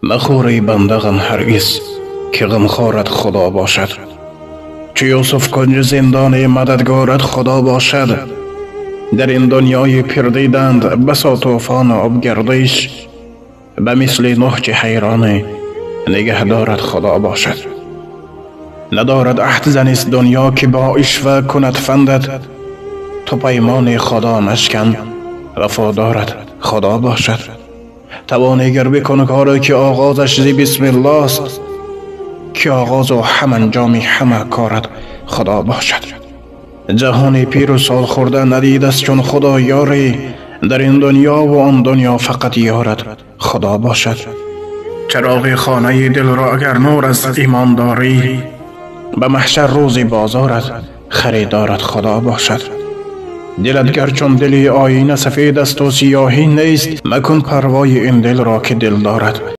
مخوری بنده غم هرگز که غمخوارت خدا باشد. چو یوسف کنج زندان مددگارت خدا باشد. در این دنیای پردیدند بسا طوفان آبگردش، به مثل نوح که حیران نگهدارت خدا باشد. ندارد عهد زنیست دنیا که با عشوه کند فندت، تو پیمان خدا مشکن وفادارت خدا باشد. توانی گر بکن کاری که آغازش زی بسم الله است، که آغاز و هم انجام همه کارت خدا باشد. جهان پیر و سال خورده ندید است چون خدا یاری، در این دنیا و آن دنیا فقط یارت خدا باشد. چراغ خانه دل را اگر نور از ایمان داری، به محشر روز بازارت خریدارت خدا باشد. دلت گر چون دل آینه سفید است و سیاهی نیست، مکن پروای این دل را که دل دارد